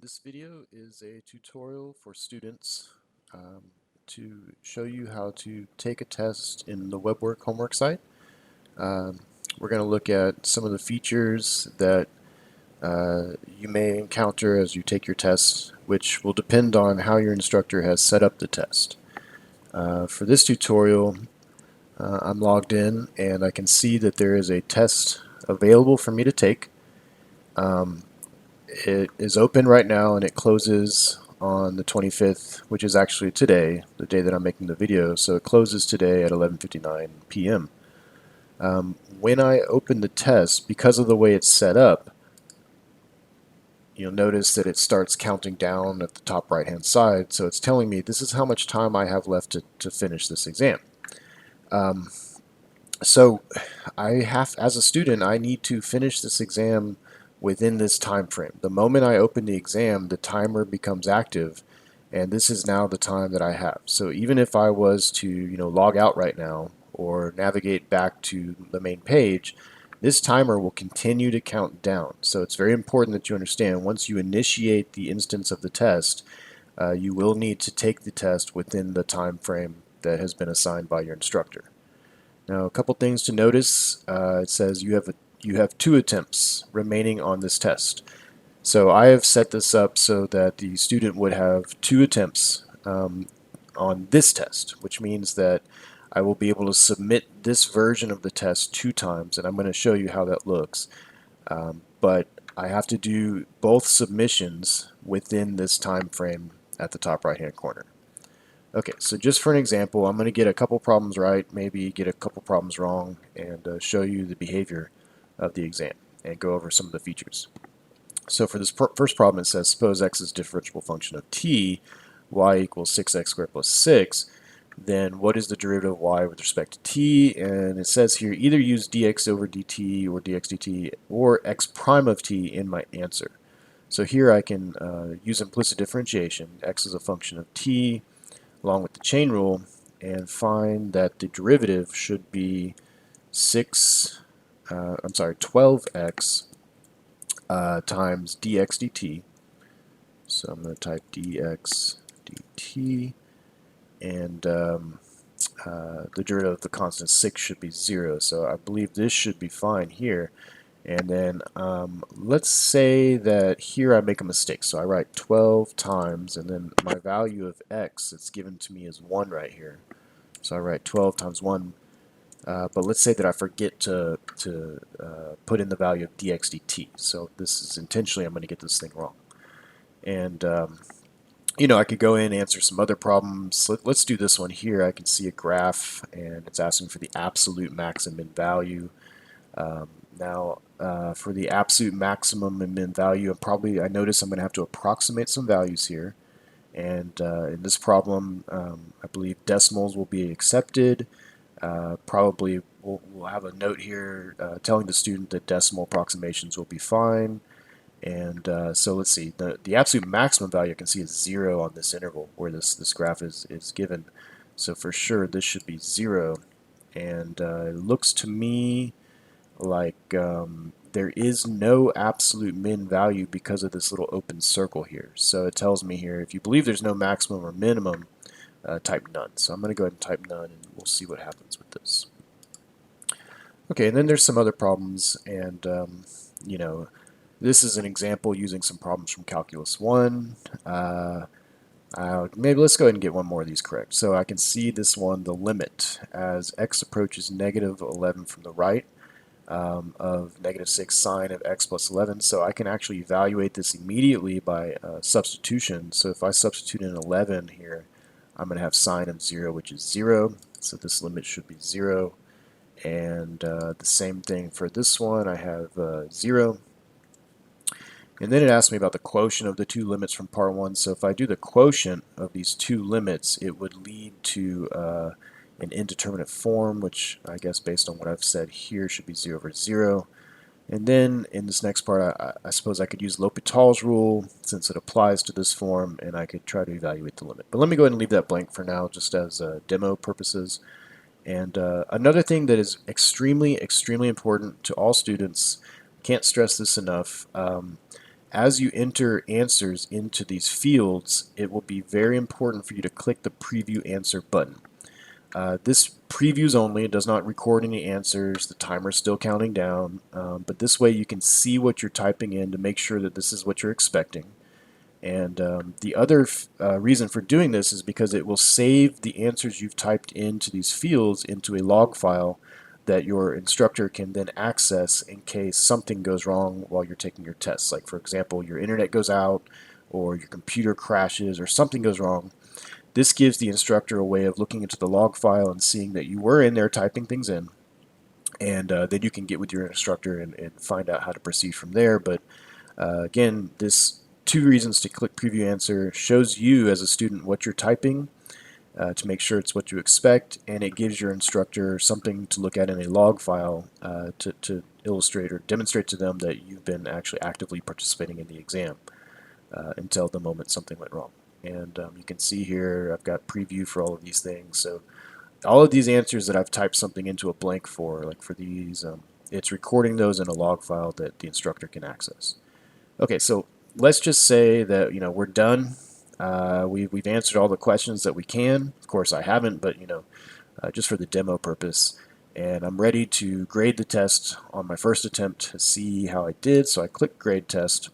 This video is a tutorial for students to show you how to take a test in the WebWork homework site. Um, we're going to look at some of the features that you may encounter as you take your test, which will depend on how your instructor has set up the test. For this tutorial, I'm logged in and I can see that there is a test available for me to take. It is open right now and it closes on the 25th, which is actually today, the day that I'm making the video. So it closes today at 11:59 p.m. When I open the test, because of the way it's set up, you'll notice that it starts counting down at the top right hand side. So it's telling me this is how much time I have left to finish this exam. Um, so as a student, I need to finish this exam within this time frame. The moment I open the exam, the timer becomes active, and this is now the time that I have. So even if I was to, log out right now or navigate back to the main page, this timer will continue to count down. So it's very important that you understand once you initiate the instance of the test, you will need to take the test within the time frame that has been assigned by your instructor. Now, a couple things to notice. It says you have 2 attempts remaining on this test. So I have set this up so that the student would have 2 attempts on this test, which means that I will be able to submit this version of the test 2 times, and I'm going to show you how that looks. But I have to do both submissions within this time frame at the top right hand corner. Okay, so just for an example, I'm going to get a couple problems right, maybe get a couple problems wrong, and show you the behavior of the exam and go over some of the features. So for this first problem, it says, suppose x is a differentiable function of t, y equals 6x squared plus 6. Then what is the derivative of y with respect to t? And it says here, either use dx over dt or dx dt or x prime of t in my answer. So here I can use implicit differentiation. X is a function of t, along with the chain rule, and find that the derivative should be 12x times dx dt. So I'm going to type dx dt, and the derivative of the constant 6 should be 0. So I believe this should be fine here. And then let's say that here I make a mistake. So I write 12 times, and then my value of x that's given to me is 1 right here. So I write 12 times 1. But let's say that I forget to put in the value of dx dt. So this is intentionally, I'm going to get this thing wrong. And, I could go in and answer some other problems. Let's do this one here. I can see a graph, and it's asking for the absolute maximum and value. Now, for the absolute maximum and min value, I notice I'm going to have to approximate some values here. And in this problem, I believe decimals will be accepted. Probably we'll have a note here telling the student that decimal approximations will be fine. And so let's see, the absolute maximum value I can see is 0 on this interval where this graph is given. So for sure this should be 0. And it looks to me like there is no absolute min value because of this little open circle here. So it tells me here, if you believe there's no maximum or minimum, type none. So I'm going to go ahead and type none, and we'll see what happens with this. Okay, and then there's some other problems, and this is an example using some problems from Calculus 1. Maybe let's go ahead and get one more of these correct. So I can see this one, the limit, as x approaches negative 11 from the right of negative 6 sine of x plus 11. So I can actually evaluate this immediately by substitution. So if I substitute in 11 here, I'm going to have sine of 0, which is 0. So this limit should be 0. And the same thing for this one, I have 0. And then it asks me about the quotient of the 2 limits from part 1. So if I do the quotient of these 2 limits, it would lead to an indeterminate form, which I guess based on what I've said here should be 0 over 0. And then in this next part, I suppose I could use L'Hopital's rule since it applies to this form, and I could try to evaluate the limit. But let me go ahead and leave that blank for now, just as demo purposes. And another thing that is extremely, extremely important to all students, can't stress this enough, as you enter answers into these fields, it will be very important for you to click the preview answer button. This previews only, it does not record any answers, the timer's still counting down, but this way you can see what you're typing in to make sure that this is what you're expecting. And the other reason for doing this is because it will save the answers you've typed into these fields into a log file that your instructor can then access in case something goes wrong while you're taking your tests. Like, for example, your internet goes out or your computer crashes or something goes wrong. This gives the instructor a way of looking into the log file and seeing that you were in there typing things in, and then you can get with your instructor and find out how to proceed from there. But again, this 2 reasons to click preview answer shows you as a student what you're typing to make sure it's what you expect, and it gives your instructor something to look at in a log file to illustrate or demonstrate to them that you've been actually actively participating in the exam until the moment something went wrong. And you can see here I've got preview for all of these things. So all of these answers that I've typed something into a blank for, like for these, it's recording those in a log file that the instructor can access. Okay, so let's just say that we're done. We've answered all the questions that we can. Of course, I haven't, but just for the demo purpose. And I'm ready to grade the test on my first attempt to see how I did. So I click grade test,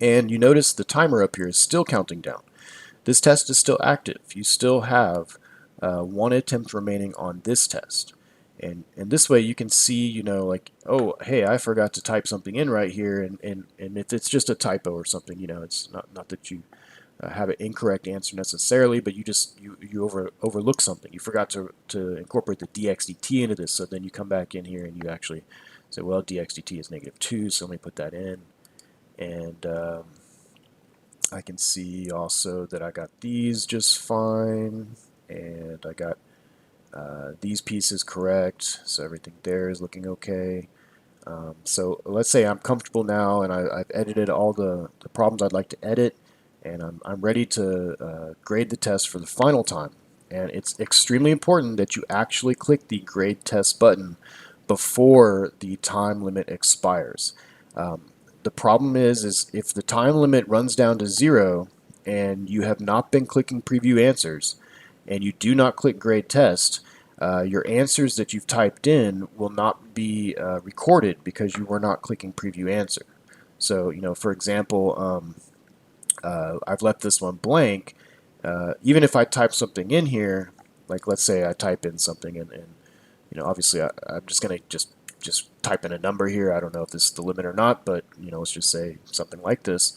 and you notice the timer up here is still counting down. This test is still active. You still have 1 attempt remaining on this test. And this way you can see, like, oh, hey, I forgot to type something in right here. And if it's just a typo or something, it's not that you have an incorrect answer necessarily, but you overlook something. You forgot to incorporate the dxdt into this. So then you come back in here and you actually say, well, dxdt is -2, so let me put that in. And I can see also that I got these just fine, and I got these pieces correct, so everything there is looking okay. So let's say I'm comfortable now and I've edited all the problems I'd like to edit, and I'm ready to grade the test for the final time. And it's extremely important that you actually click the grade test button before the time limit expires. The problem is if the time limit runs down to 0 and you have not been clicking preview answers and you do not click grade test, your answers that you've typed in will not be recorded because you were not clicking preview answer. So, for example, I've left this one blank. Even if I type something in here, like let's say I type in something and obviously I'm just going to just type in a number here. I don't know if this is the limit or not, but let's just say something like this.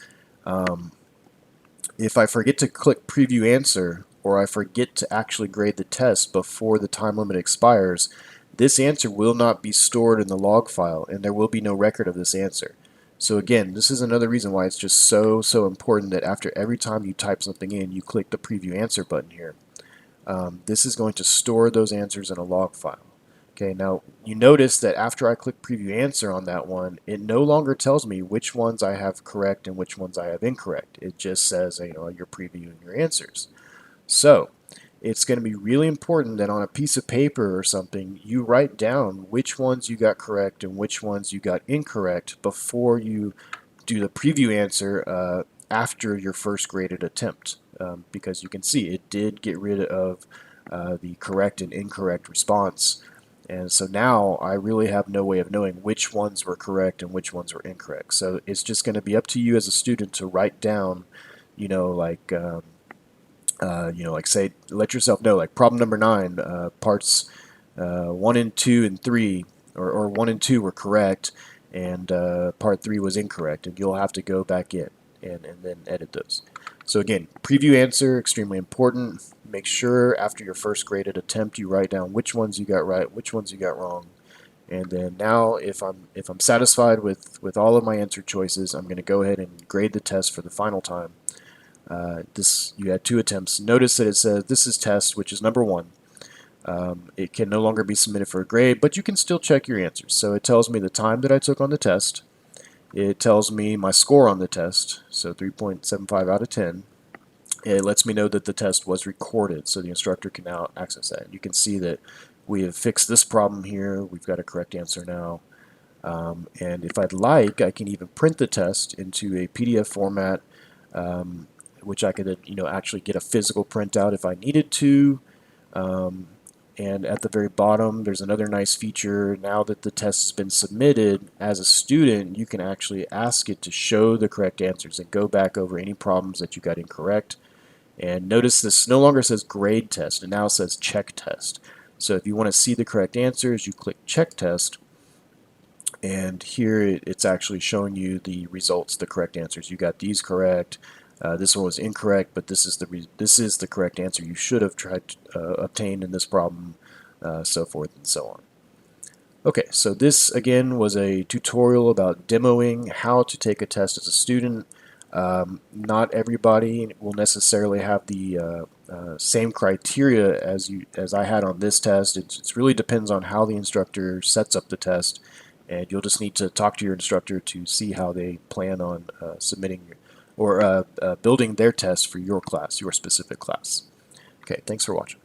If I forget to click preview answer, or I forget to actually grade the test before the time limit expires, this answer will not be stored in the log file, and there will be no record of this answer. So again, this is another reason why it's just so important that after every time you type something in, you click the preview answer button here. This is going to store those answers in a log file. Okay, now you notice that after I click preview answer on that one, it no longer tells me which ones I have correct and which ones I have incorrect. It just says, you're previewing your answers. So it's going to be really important that on a piece of paper or something, you write down which ones you got correct and which ones you got incorrect before you do the preview answer after your first graded attempt. Because you can see it did get rid of the correct and incorrect response. And so now I really have no way of knowing which ones were correct and which ones were incorrect. So it's just going to be up to you as a student to write down, like say, let yourself know, like problem number 9, parts 1 and 2 and 3, or 1 and 2 were correct, and part 3 was incorrect, and you'll have to go back in and then edit those. So again, preview answer, extremely important. Make sure after your first graded attempt you write down which ones you got right, which ones you got wrong. And then now if I'm satisfied with all of my answer choices, I'm going to go ahead and grade the test for the final time. You had 2 attempts. Notice that it says this is test, which is number 1. It can no longer be submitted for a grade, but you can still check your answers. So it tells me the time that I took on the test. It tells me my score on the test, so 3.75 out of 10. It lets me know that the test was recorded, so the instructor can now access that. You can see that we have fixed this problem here. We've got a correct answer now. And if I'd like, I can even print the test into a PDF format, which I could actually get a physical printout if I needed to. And at the very bottom, there's another nice feature. Now that the test has been submitted, as a student, you can actually ask it to show the correct answers and go back over any problems that you got incorrect. And notice this no longer says grade test, it now says check test. So if you want to see the correct answers, you click check test, and here it's actually showing you the results, the correct answers. You got these correct. This one was incorrect, but this is the correct answer you should have tried to obtain in this problem, so forth and so on. Okay, so this again was a tutorial about demoing how to take a test as a student. Not everybody will necessarily have the same criteria as I had on this test. It really depends on how the instructor sets up the test, and you'll just need to talk to your instructor to see how they plan on submitting or building their test for your class, your specific class. Okay, thanks for watching.